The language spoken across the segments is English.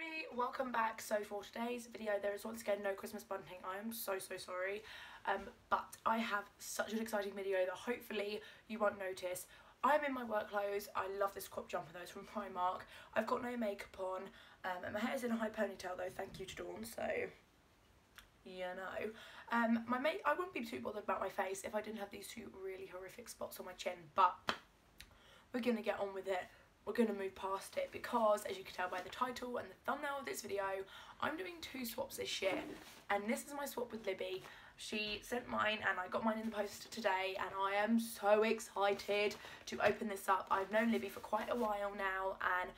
everybody, welcome back. So for today's video there is once again no Christmas bunting. I am so sorry, but I have such an exciting video that hopefully you won't notice. I'm in my work clothes. I love this crop jumper though, it's from Primark. I've got no makeup on, and my hair's in a high ponytail though, thank you to Dawn, so you know. I wouldn't be too bothered about my face if I didn't have these two really horrific spots on my chin, but we're gonna get on with it. We're going to move past it because, as you can tell by the title and the thumbnail of this video, I'm doing two swaps this year, and this is my swap with Libby. She sent mine and I got mine in the post today, and I am so excited to open this up. I've known Libby for quite a while now, and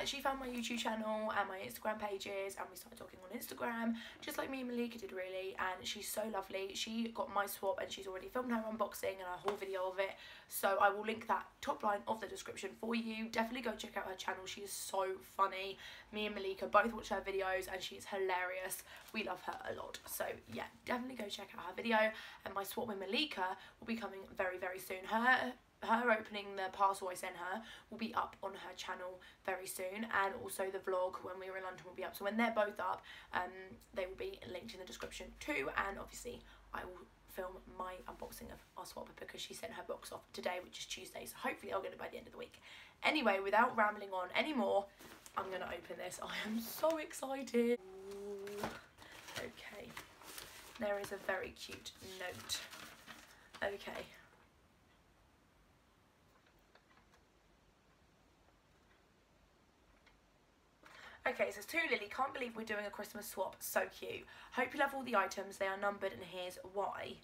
she found my YouTube channel and my Instagram pages, and we started talking on Instagram, just like me and Malika did really, and she's so lovely. She got my swap and she's already filmed her unboxing and a whole video of it, so I will link that top line of the description for you. Definitely go check out her channel, she is so funny. Me and Malika both watch her videos and she's hilarious. We love her a lot, so yeah, definitely go check out her video. And my swap with Malika will be coming very soon. Her opening the parcel I sent her will be up on her channel very soon, and also the vlog when we were in London will be up. So when they're both up, they will be linked in the description too, and obviously I will film my unboxing of our swap because she sent her box off today, which is Tuesday, so hopefully I'll get it by the end of the week. Anyway, without rambling on anymore, I'm going to open this. I am so excited. Ooh. Okay, there is a very cute note. Okay. Okay, so to Lily, can't believe we're doing a Christmas swap, so cute. Hope you love all the items, they are numbered and here's why.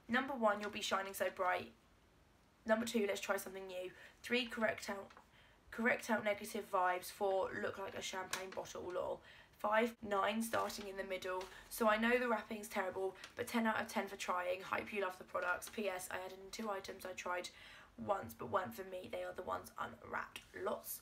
Number 1, you'll be shining so bright. Number 2, let's try something new. 3, correct out negative vibes. 4, look like a champagne bottle, lol. 5, 9, starting in the middle. So I know the wrapping's terrible, but 10 out of 10 for trying. Hope you love the products. P.S. I added in 2 items I tried once but weren't for me. They are the ones unwrapped. Lots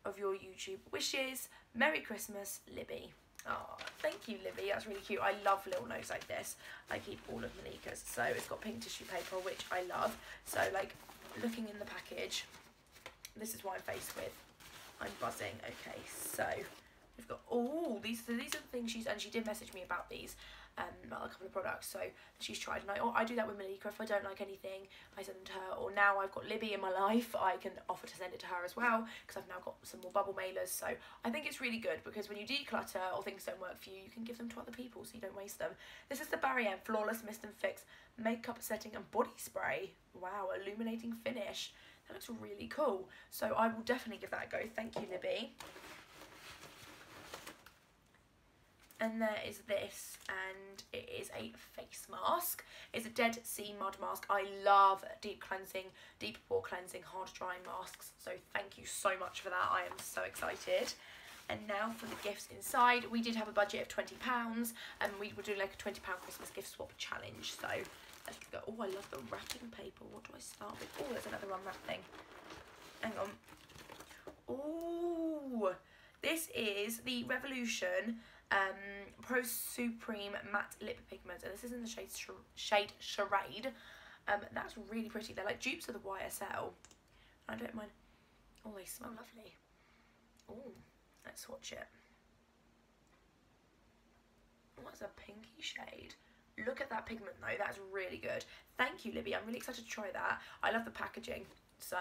of your YouTube wishes. Merry Christmas, Libby. Oh, thank you, Libby. That's really cute. I love little notes like this. I keep all of Malika's. So it's got pink tissue paper, which I love. So, like, looking in the package, this is what I'm faced with. I'm buzzing. Okay, so we've got these are the things she did message me about these. About a couple of products so she's tried, and I do that with Malika. If I don't like anything, I send them to her, or now I've got Libby in my life, I can offer to send it to her as well, because I've now got some more bubble mailers. So I think it's really good, because when you declutter or things don't work for you, you can give them to other people so you don't waste them. This is the Barry M Flawless Mist and Fix Makeup Setting and Body Spray. Wow, illuminating finish. That looks really cool, so I will definitely give that a go. Thank you, Libby. And there is this, and it is a face mask. It's a Dead Sea Mud mask. I love deep pore cleansing, hard drying masks. So thank you so much for that. I am so excited. And now for the gifts inside. We did have a budget of £20, and we were doing like a £20 Christmas gift swap challenge. So let's go. Oh, I love the wrapping paper. What do I start with? Oh, there's another unwrapped thing. Hang on. Oh, this is the Revolution Pro Supreme Matte Lip Pigment, and this is in the shade Charade. That's really pretty. They're like dupes of the YSL. I don't mind. Oh, they smell lovely. Oh, let's swatch it. Oh, that's a pinky shade. Look at that pigment though, that's really good. Thank you, Libby. I'm really excited to try that. I love the packaging, so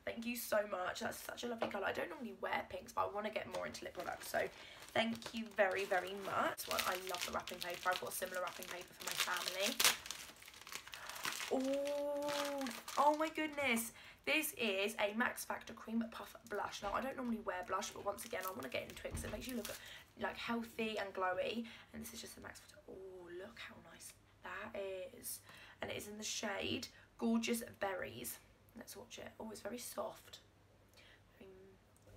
thank you so much. That's such a lovely colour. I don't normally wear pinks, but I want to get more into lip products, so thank you very much. Well, I love the wrapping paper. I've got similar wrapping paper for my family. Oh my goodness. This is a Max Factor Cream Puff Blush. Now, I don't normally wear blush, but once again, I want to get into it because it makes you look like healthy and glowy. And this is just the Max Factor. Oh, look how nice that is. And it is in the shade Gorgeous Berries. Let's watch it. Oh, it's very soft.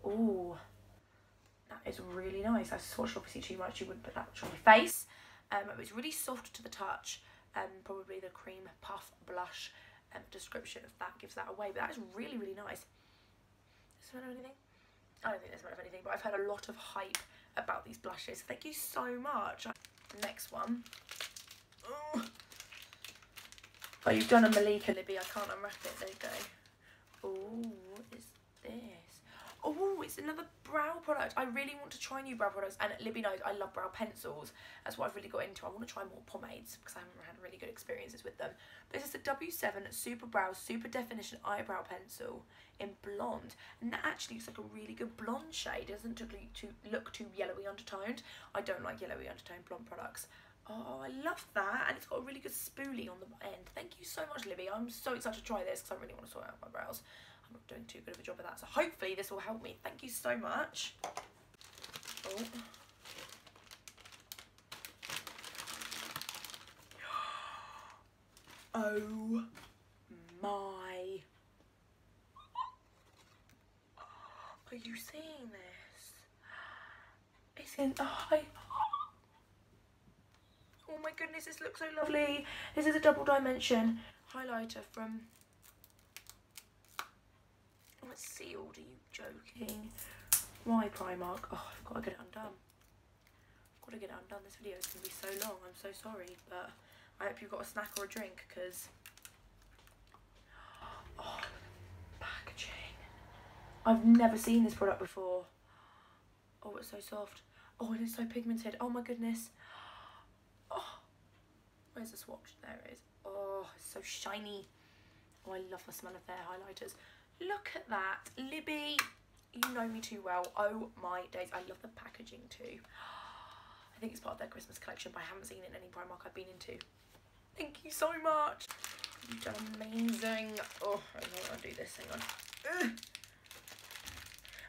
Oh, that is really nice. I swatched obviously too much. You wouldn't put that much on your face. It's really soft to the touch. Probably the Cream Puff Blush description of that gives that away. But that is really nice. Does it smell of anything? I don't think it smells of anything, but I've heard a lot of hype about these blushes. Thank you so much. Next one. Oh, you've done a Malika, Libby. I can't unwrap it. There you go. Oh, what is this? Oh, it's another brow product. I really want to try new brow products, and Libby knows I love brow pencils. That's what I've really got into. I want to try more pomades because I haven't had really good experiences with them. This is the W7 Super Brow Super Definition Eyebrow Pencil in blonde, and that actually looks like a really good blonde shade. It doesn't look too yellowy undertoned. I don't like yellowy undertoned blonde products. Oh, I love that, and it's got a really good spoolie on the end. Thank you so much, Libby. I'm so excited to try this because I really want to sort out my brows. I'm not doing too good of a job of that, so hopefully this will help me. Thank you so much. Oh. Oh my. Are you seeing this? It's in the eye. Oh my goodness, this looks so lovely. This is a double dimension highlighter from... Oh, it's sealed. Are you joking? Why Primark? Oh, I've got to get it undone. I've got to get it undone. This video is going to be so long. I'm so sorry, but I hope you've got a snack or a drink because... Oh, packaging. I've never seen this product before. Oh, it's so soft. Oh, and it's so pigmented. Oh my goodness. Oh, where's the swatch? There it is. Oh, it's so shiny. Oh, I love the smell of their highlighters. Look at that. Libby, you know me too well. Oh my days. I love the packaging too. I think it's part of their Christmas collection, but I haven't seen it in any Primark I've been into. Thank you so much. You've done amazing. Oh, I don't know how to do this. Hang on. Ugh.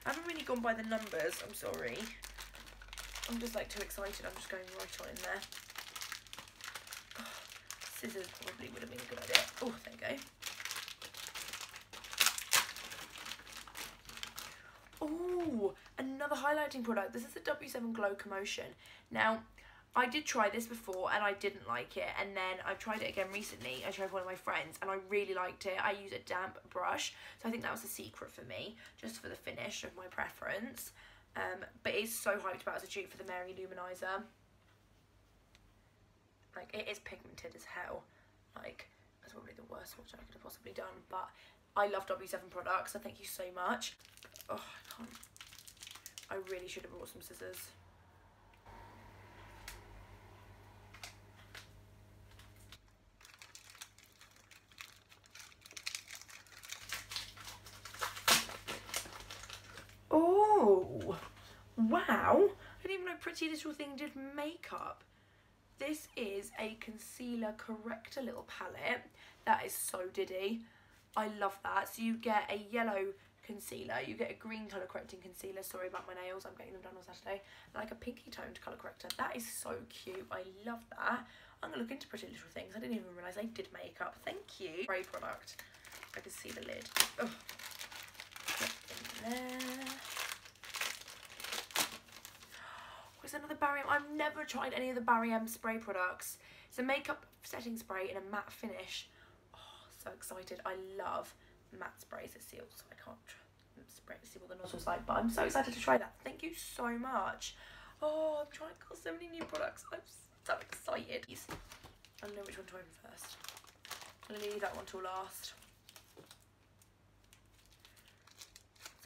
I haven't really gone by the numbers. I'm sorry. I'm just like too excited. I'm just going right on in there. Oh, scissors probably would have been a good idea. Oh, there you go. Oh, another highlighting product. This is the W7 Glow Commotion. Now, I did try this before and I didn't like it, and then I've tried it again recently. I tried one of my friends and I really liked it. I use a damp brush, so I think that was the secret for me, just for the finish of my preference. But it's so hyped about as a dupe for the Mary Luminizer. Like, it is pigmented as hell. Like, that's probably the worst swatch I could have possibly done, but I love W7 products, so thank you so much. Oh, I can't. I really should have brought some scissors. Oh, wow. I didn't even know Pretty Little Thing did makeup. This is a concealer corrector little palette. That is so diddy. I love that. So you get a yellow concealer, you get a green colour correcting concealer. Sorry about my nails, I'm getting them done on Saturday. And like a pinky toned colour corrector. That is so cute. I love that. I'm gonna look into Pretty Little Things. I didn't even realise they did makeup. Thank you. Great product. I can see the lid. Oh. Get in there. There's another Barry M. I've never tried any of the Barry M spray products. It's a makeup setting spray in a matte finish. Oh, so excited. I love matte sprays. It's sealed, so I can't see what the nozzle's like, but I'm so excited to try that. Thank you so much. Oh, I'm trying to got so many new products. I'm so excited. I don't know which one to open first. I'm going to leave that one till last.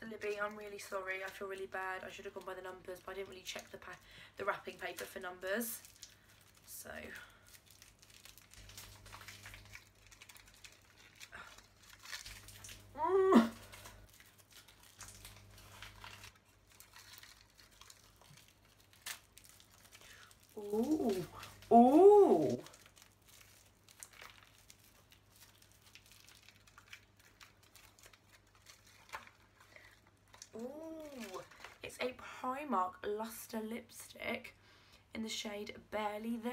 So Libby, I'm really sorry. I feel really bad. I should have gone by the numbers, but I didn't really check the wrapping paper for numbers. So... Ooh, ooh. Ooh, it's a Primark Luster lipstick in the shade Barely There.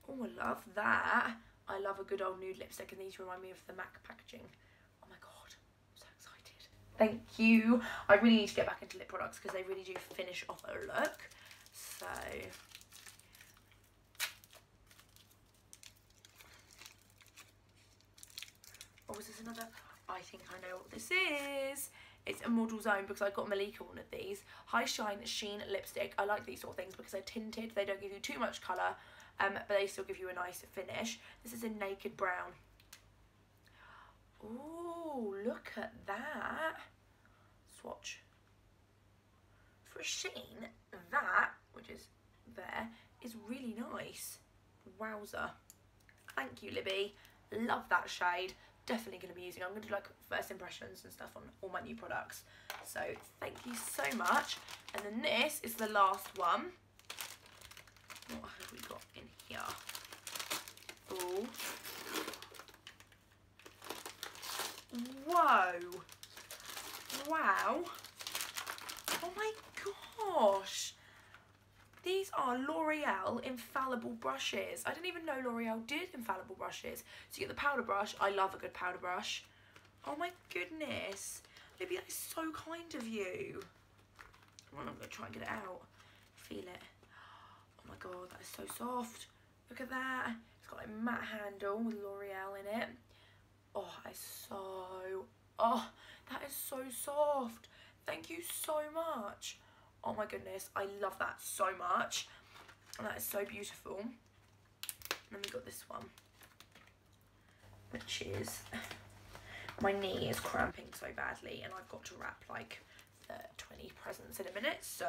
Oh, I love that. I love a good old nude lipstick, and these remind me of the MAC packaging. Oh my god, I'm so excited. Thank you. I really need to get back into lip products because they really do finish off a look. So... oh, is this another? I think I know what this is. It's a Model Zone because I got Malika one of these. High Shine Sheen Lipstick. I like these sort of things because they're tinted. They don't give you too much colour, but they still give you a nice finish. This is in Naked Brown. Ooh, look at that. swatch. For a sheen, that, which is there, is really nice. Wowzer. Thank you, Libby. Love that shade. Definitely going to be using. I'm going to do like first impressions and stuff on all my new products. So thank you so much. And then this is the last one. What have we got in here? Oh. Whoa. Wow. Oh my gosh. These are L'Oreal Infallible brushes. I didn't even know L'Oreal did infallible brushes. So you get the powder brush. I love a good powder brush. Oh my goodness. Libby, that is so kind of you. Well, I'm going to try and get it out. Feel it. Oh my god, that is so soft. Look at that. It's got like a matte handle with L'Oreal in it. Oh, that is so... Oh, that is so soft. Thank you so much. Oh my goodness, I love that so much. And that is so beautiful. And then we got this one, which is, my knee is cramping so badly and I've got to wrap like 20 presents in a minute, so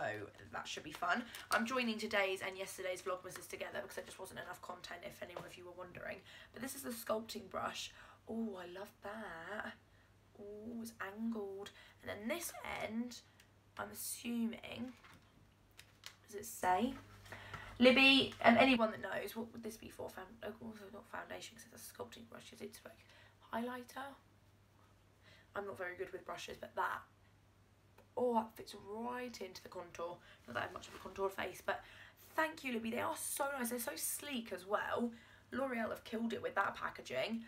that should be fun. I'm joining today's and yesterday's Vlogmases together because there just wasn't enough content, if any of you were wondering. But this is the sculpting brush. Oh, I love that. Oh, it's angled. And then this end, I'm assuming, does it say? Libby, and anyone that knows, what would this be for? Also not foundation because it's a sculpting brush. Is it like highlighter? I'm not very good with brushes, but that, oh, that fits right into the contour. Not that I have much of a contour face, but thank you, Libby. They are so nice. They're so sleek as well. L'Oreal have killed it with that packaging.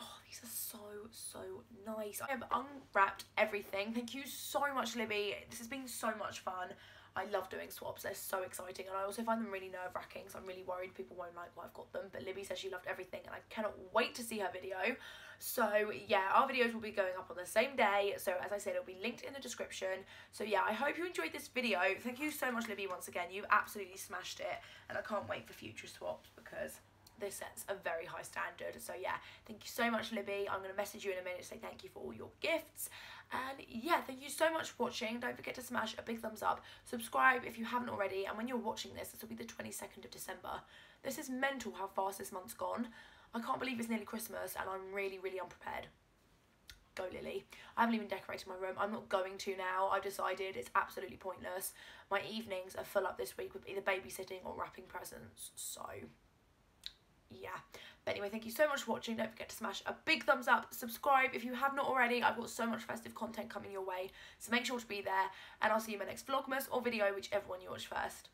Oh, these are so nice. I have unwrapped everything. Thank you so much, Libby. This has been so much fun. I love doing swaps. They're so exciting. And I also find them really nerve-wracking, so I'm really worried people won't like why I've got them. But Libby says she loved everything, and I cannot wait to see her video. So, yeah, our videos will be going up on the same day. So, as I said, it'll be linked in the description. So, yeah, I hope you enjoyed this video. Thank you so much, Libby, once again. You absolutely smashed it. And I can't wait for future swaps because this sets a very high standard. So yeah, thank you so much, Libby. I'm going to message you in a minute to say thank you for all your gifts. And yeah, thank you so much for watching. Don't forget to smash a big thumbs up. Subscribe if you haven't already. And when you're watching this will be the 22nd of December. This is mental how fast this month's gone. I can't believe it's nearly Christmas and I'm really unprepared. Go Lily. I haven't even decorated my room. I'm not going to now. I've decided it's absolutely pointless. My evenings are full up this week with either babysitting or wrapping presents. So yeah, but anyway, thank you so much for watching. Don't forget to smash a big thumbs up, subscribe if you have not already. I've got so much festive content coming your way, so make sure to be there, and I'll see you in my next Vlogmas or video, whichever one you watch first.